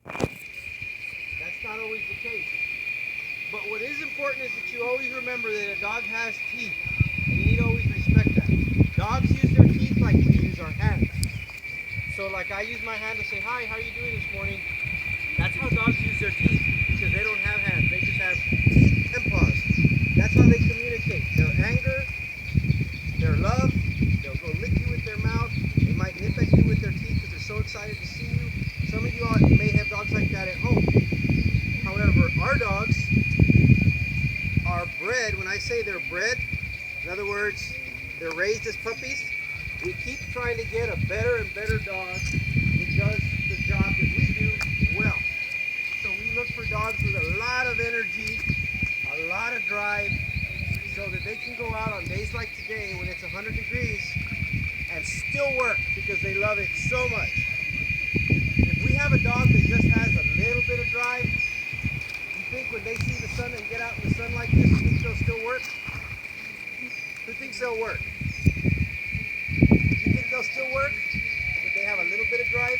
That's not always the case. But what is important is that you always remember that a dog has teeth. And you need to always respect that. Dogs use their teeth like we use our hands. So like I use my hand to say, hi, how are you doing this morning? That's how dogs use their teeth because they don't have hands. They just have teeth and paws. That's how they communicate. Their anger, their love, they'll go lick you with their mouth. They might nip at you with their teeth because they're so excited to see you. Some of you all may have dogs like that at home. However, our dogs are bred. When I say they're bred, in other words, they're raised as puppies. We keep trying to get a better and better dog that does the job that we do well. So we look for dogs with a lot of energy, a lot of drive, so that they can go out on days like today when it's 100 degrees and still work because they love it so much. If we have a dog that just has a little bit of drive, you think when they see the sun and get out in the sun like this, you think they'll still work? Who thinks they'll work? You think they'll still work if they have a little bit of drive?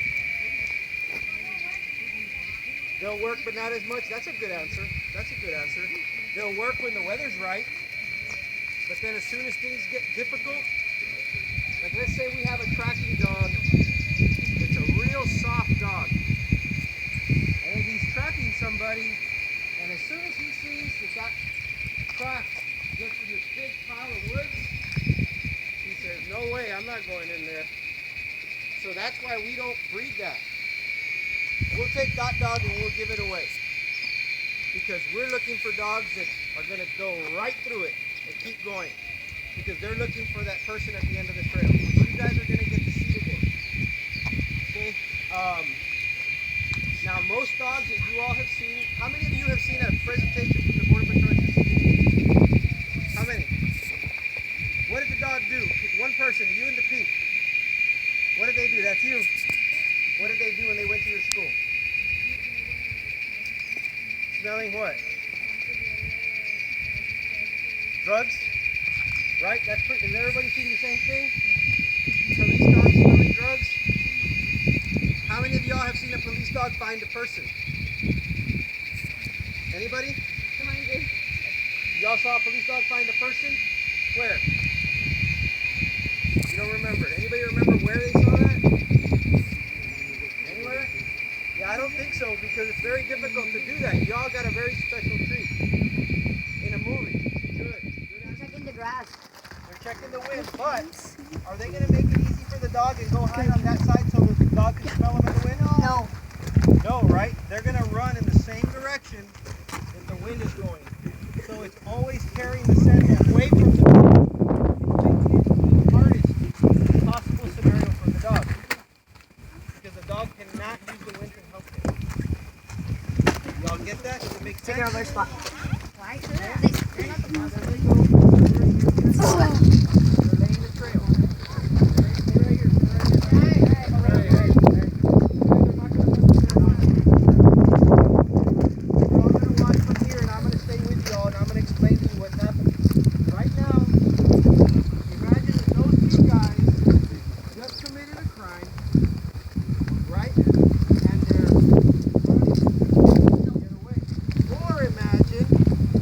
They'll work but not as much? That's a good answer. That's a good answer. They'll work when the weather's right, but then as soon as things get difficult, like let's say we have a tracking dog, it's a real soft dog, and he's tracking somebody, and as soon as he sees that track gets to this big pile of woods, he says, no way, I'm not going in there. So that's why we don't breed that. We'll take that dog and we'll give it away. Because we're looking for dogs that are going to go right through it and keep going. Because they're looking for that person at the end of the trail, which you guys are going to get to see today. Okay? Now, most dogs that you all have seen, how many of you have seen a presentation from the Border Patrol? How many? What did the dog do? One person, you in the pink. What did they do? That's you. What did they do when they went to your school? Smelling what? Drugs? Right? That's pretty. Has everybody seen the same thing? Police dogs smelling drugs? How many of y'all have seen a police dog find a person? Anybody? Come on, dude. Y'all saw a police dog find a person? Where? You don't remember. Anybody remember where they saw that? Anywhere? Yeah, I don't think so because it's very difficult to do that. Y'all got a very special treat in a movie. Good. They're checking the grass. They're checking the wind, but are they going to make it easy for the dog and go hide on that side so the dog can smell them in the wind? No. No, right? They're going to run in the same direction that the wind is going. So it's always carrying the scent away from the dog. It's the hardest possible scenario for the dog. Because the dog cannot use the wind to help it. Y'all get that? Does it make sense? Figure out their spot. Why? There they go. They're laying the trail. Stay right here. Hey. We're all going to watch from here, and I'm going to stay with you all, and I'm going to explain to you what's happening. Right now, imagine that those two guys just committed a crime, right? And they're running to get away. Or imagine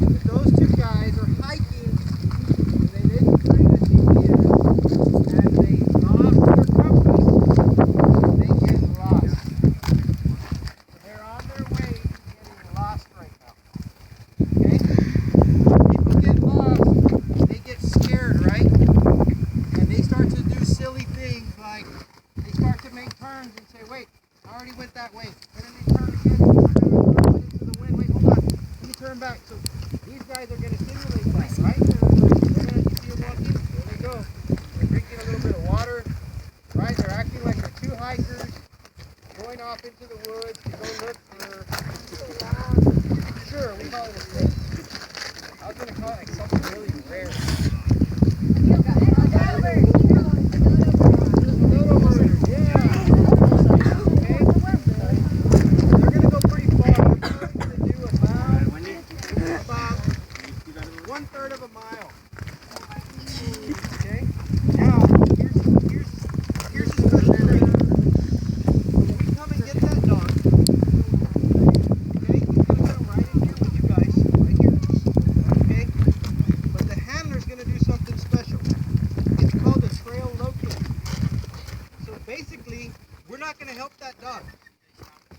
that those two guys are hiking, and they didn't bring a GPS, and they lost their compass, and they get lost. So they're on their way to getting lost right now. Okay? People get lost, they get scared, right? And they start to do silly things like they start to make turns and say, wait, I already went that way. And then they turn again, went into the wind. Wait, hold on. Let me turn back. So these guys are going to simulate that, right? They're going to see them walking. There they go. They're drinking a little bit of water, right? They're acting like they're two hikers going off into the woods to go look for, sure, we call it a snake. I was going to call it like something really rare. Dodo bird, yeah. Okay. They're going to go pretty far. They're probably going to do about 1/3 of a mile. Okay. Now, here's the special thing. When we come and get that dog, see, we're not going to help that dog.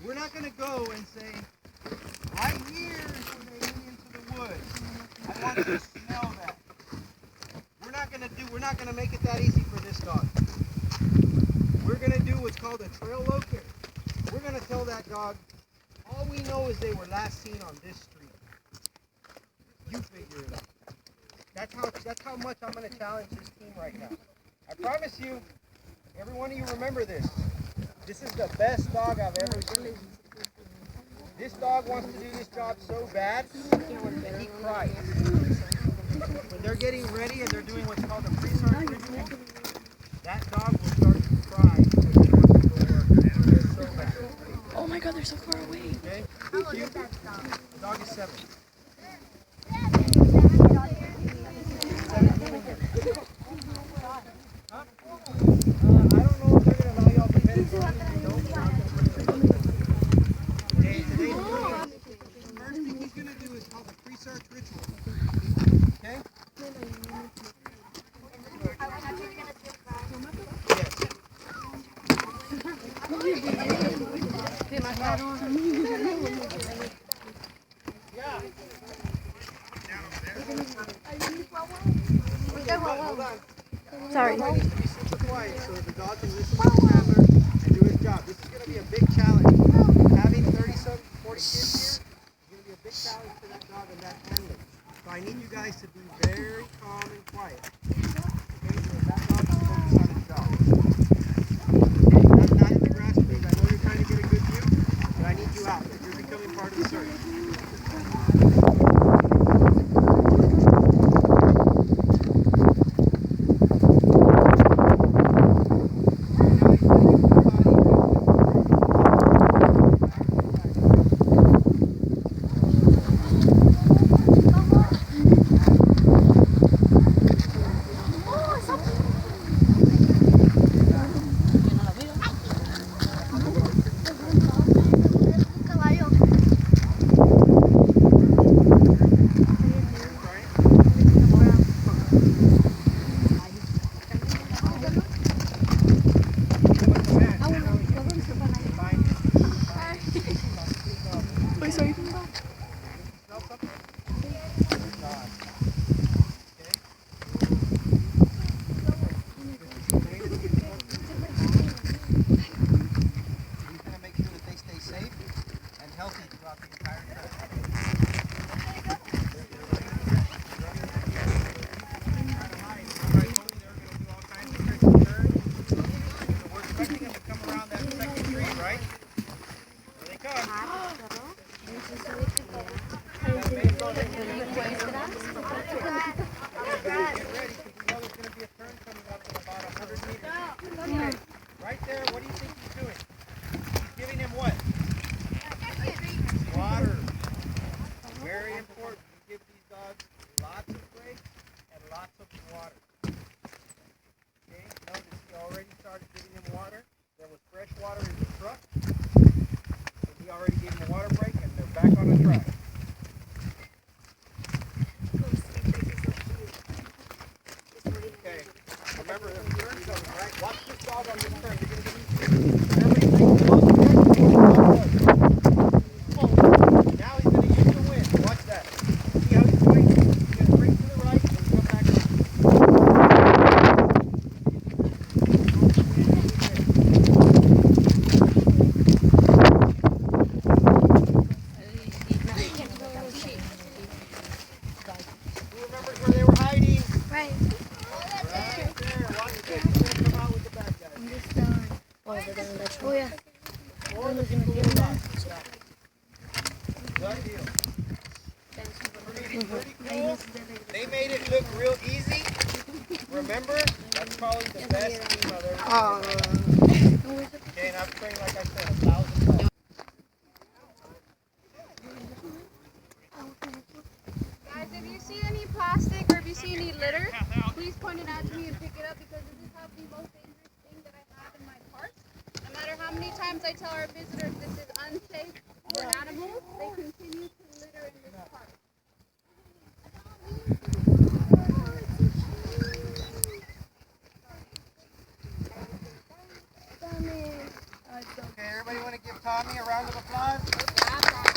We're not going to go and say, right here is where they went into the woods. I want you to smell that. We're not going to make it that easy for this dog. We're going to do what's called a trail locator. We're going to tell that dog, all we know is they were last seen on this street. You figure it out. That's how much I'm going to challenge this team right now. I promise you, every one of you remember this. This is the best dog I've ever seen. This dog wants to do this job so bad that he cries. When they're getting ready and they're doing what's called a pre-start ritual, that dog will start to cry because he wants to go work. It's so bad. Oh my god, they're so far away. Okay? How old is that dog? The dog is 7. Huh? I don't know if they're going to allow y'all to pet it. First thing he's going to do is called the pre-search ritual. Okay? Yes. Hold on. Sorry. Everybody needs to be super quiet so that the dog can listen to the handler and do his job. This is going to be a big challenge. Having 30-some, 40 kids here is going to be a big challenge for that dog and that handler. So I need you guys to be very calm and quiet. Okay, so that dog can focus on his job. Okay, not in the grass, please. I know you're trying to get a good view, but I need you out. You're becoming part of the search. Right there, what do you think he's doing? He's giving him what? Water. Very important. You give these dogs lots of breaks and lots of water. Okay, notice he already started giving him water. There was fresh water in the truck. So he already gave him a water break and they're back on the track. Okay, remember the turn coming, right? Watch this dog on this turn. You're going to get remember, he takes the most now he's going to use the wind. Watch that. See how he's going? He's going to bring to the right and come back up. Who remembers where they were hiding? Right. Right there. Watch this. He's going to come out with the bad guys. Oh, yeah. Or the people who lost. Good deal. Pretty cool. They made it look real easy. Remember, that's probably the best team I've ever seen. Okay, and I've trained, like I said, 1,000 times. Guys, if you see any plastic or if you see any litter, please point it out to me and pick it up because this is the most dangerous thing that I have in my park. No matter how many times I tell our visitors this is unsafe for animals, they continue to litter in this park. Dame. Tommy a round of applause.